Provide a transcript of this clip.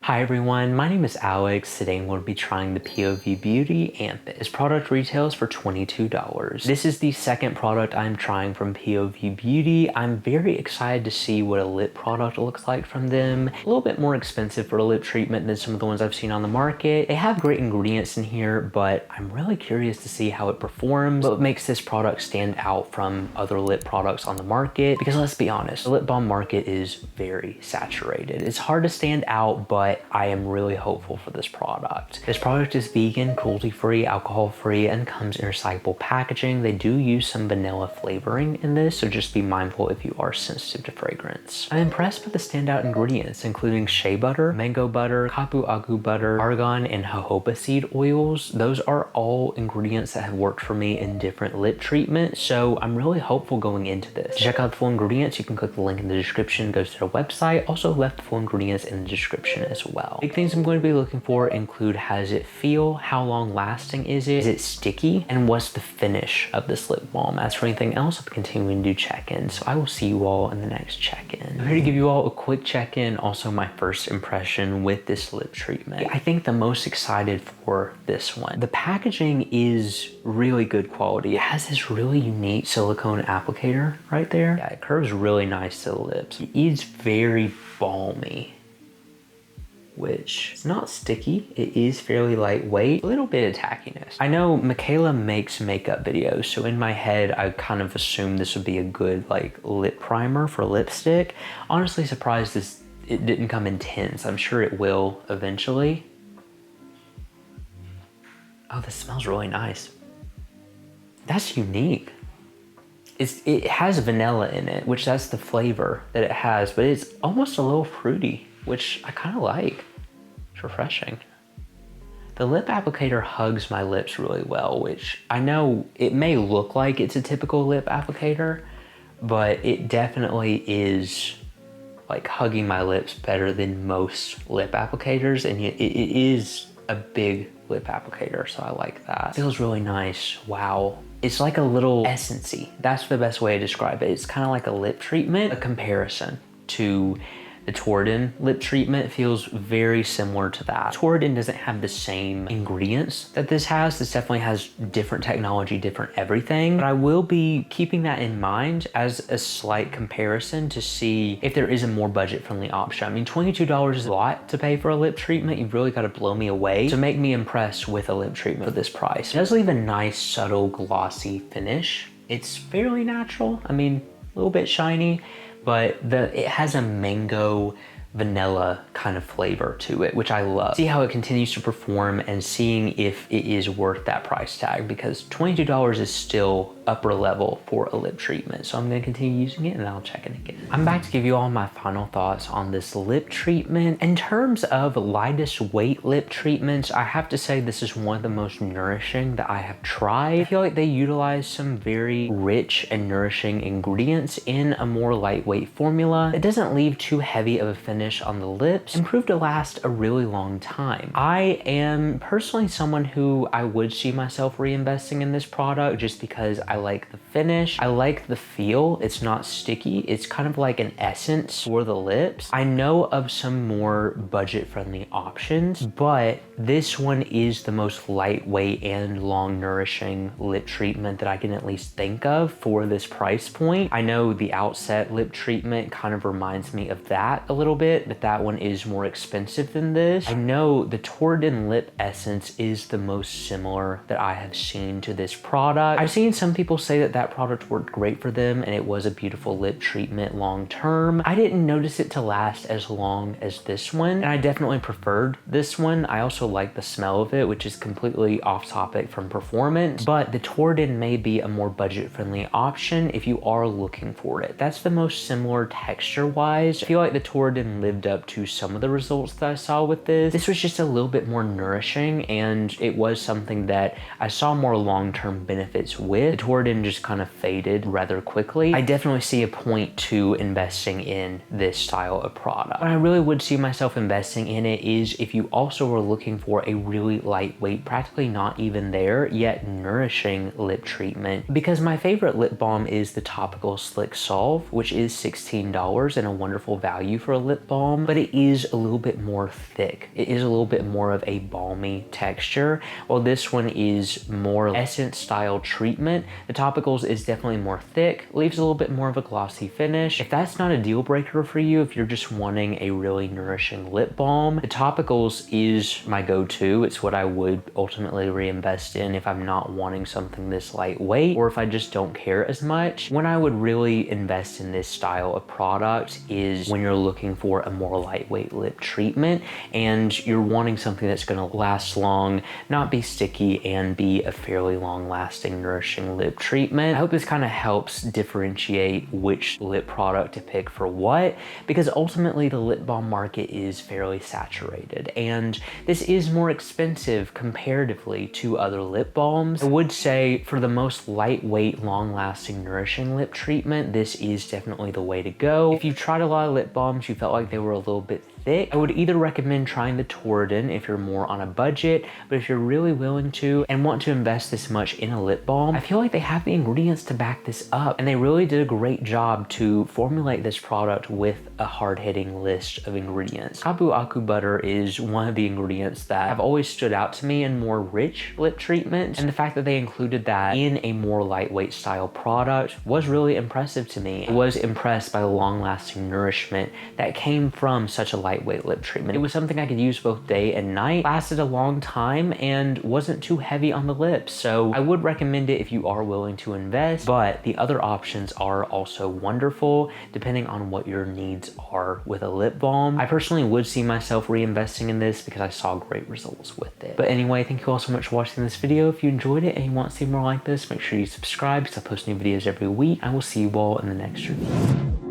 Hi everyone, my name is Alex. Today I'm going to be trying the POV Beauty Amethyst. This product retails for $22. This is the second product I'm trying from POV Beauty. I'm very excited to see what a lip product looks like from them. A little bit more expensive for a lip treatment than some of the ones I've seen on the market. They have great ingredients in here, but I'm really curious to see how it performs. What makes this product stand out from other lip products on the market? Because let's be honest, the lip balm market is very saturated. It's hard to stand out, but I am really hopeful for this product. This product is vegan, cruelty-free, alcohol-free, and comes in recyclable packaging. They do use some vanilla flavoring in this, so just be mindful if you are sensitive to fragrance. I'm impressed with the standout ingredients, including shea butter, mango butter, kapu agu butter, argan, and jojoba seed oils. Those are all ingredients that have worked for me in different lip treatments, so I'm really hopeful going into this. To check out the full ingredients, you can click the link in the description, goes to their website. Also left the full ingredients in the description as well. Big things I'm going to be looking for include: how does it feel, how long lasting is it sticky, and what's the finish of this lip balm. As for anything else, I'll be continuing to do check-ins, so I will see you all in the next check-in. I'm here to give you all a quick check-in, also my first impression with this lip treatment. I think the most excited for this one. The packaging is really good quality. It has this really unique silicone applicator right there. Yeah, it curves really nice to the lips. It is very balmy, which is not sticky. It is fairly lightweight, a little bit of tackiness. I know Michaela makes makeup videos, so in my head, I kind of assumed this would be a good like lip primer for lipstick. Honestly surprised it didn't come in tins. I'm sure it will eventually. Oh, this smells really nice. That's unique. It has vanilla in it, which that's the flavor that it has, but it's almost a little fruity, which I kind of like. It's refreshing. The lip applicator hugs my lips really well, which I know it may look like it's a typical lip applicator, but it definitely is like hugging my lips better than most lip applicators, and it is a big lip applicator, so I like that. It feels really nice. Wow. It's like a little essency. That's the best way to describe it. It's kind of like a lip treatment. A comparison to the Torridon lip treatment feels very similar to that. Torridon doesn't have the same ingredients that this has. This definitely has different technology, different everything. But I will be keeping that in mind as a slight comparison to see if there is a more budget-friendly option. I mean, $22 is a lot to pay for a lip treatment. You've really got to blow me away to make me impressed with a lip treatment for this price. It does leave a nice, subtle, glossy finish. It's fairly natural. I mean, a little bit shiny, but it has a mango vanilla kind of flavor to it, which I love. See how it continues to perform and seeing if it is worth that price tag, because $22 is still upper level for a lip treatment. So I'm gonna continue using it and I'll check it again. I'm back to give you all my final thoughts on this lip treatment. In terms of lightest weight lip treatments, I have to say this is one of the most nourishing that I have tried. I feel like they utilize some very rich and nourishing ingredients in a more lightweight formula. It doesn't leave too heavy of a finish on the lips and prove to last a really long time. I am personally someone who I would see myself reinvesting in this product just because I like the finish. I like the feel. It's not sticky. It's kind of like an essence for the lips. I know of some more budget-friendly options, but this one is the most lightweight and long nourishing lip treatment that I can at least think of for this price point. I know the Outset lip treatment kind of reminds me of that a little bit, but that one is more expensive than this. I know the Torridon lip essence is the most similar that I have seen to this product. I've seen some people say that that product worked great for them and it was a beautiful lip treatment long term. I didn't notice it to last as long as this one, and I definitely preferred this one. I also like the smell of it, which is completely off topic from performance, but the Torridon may be a more budget-friendly option if you are looking for it. That's the most similar texture-wise. I feel like the Torridon lived up to some of the results that I saw with this. This was just a little bit more nourishing, and it was something that I saw more long-term benefits with. The Torridon just kind of faded rather quickly. I definitely see a point to investing in this style of product. But I really would see myself investing in it is if you also are looking for a really lightweight, practically not even there, yet nourishing lip treatment. Because my favorite lip balm is the Topical Slick Solve, which is $16 and a wonderful value for a lip lip balm, but it is a little bit more thick. It is a little bit more of a balmy texture, while this one is more essence style treatment. The topicals is definitely more thick, leaves a little bit more of a glossy finish. If that's not a deal breaker for you, if you're just wanting a really nourishing lip balm, the topicals is my go-to. It's what I would ultimately reinvest in if I'm not wanting something this lightweight, or if I just don't care as much. When I would really invest in this style of product is when you're looking for a more lightweight lip treatment and you're wanting something that's going to last long, not be sticky, and be a fairly long lasting nourishing lip treatment. I hope this kind of helps differentiate which lip product to pick for what, because ultimately the lip balm market is fairly saturated and this is more expensive comparatively to other lip balms. I would say for the most lightweight, long-lasting, nourishing lip treatment, this is definitely the way to go. If you've tried a lot of lip balms, you felt like they were a little bit thick, I would either recommend trying the Torridon if you're more on a budget, but if you're really willing to and want to invest this much in a lip balm, I feel like they have the ingredients to back this up, and they really did a great job to formulate this product with a hard-hitting list of ingredients. Kabu Aku butter is one of the ingredients that have always stood out to me in more rich lip treatments, and the fact that they included that in a more lightweight style product was really impressive to me. I was impressed by the long-lasting nourishment that came from such a lightweight lip treatment. It was something I could use both day and night, lasted a long time, and wasn't too heavy on the lips. So I would recommend it if you are willing to invest, but the other options are also wonderful depending on what your needs are with a lip balm. I personally would see myself reinvesting in this because I saw great results with it. But anyway, thank you all so much for watching this video. If you enjoyed it and you want to see more like this, make sure you subscribe because I post new videos every week. I will see you all in the next review.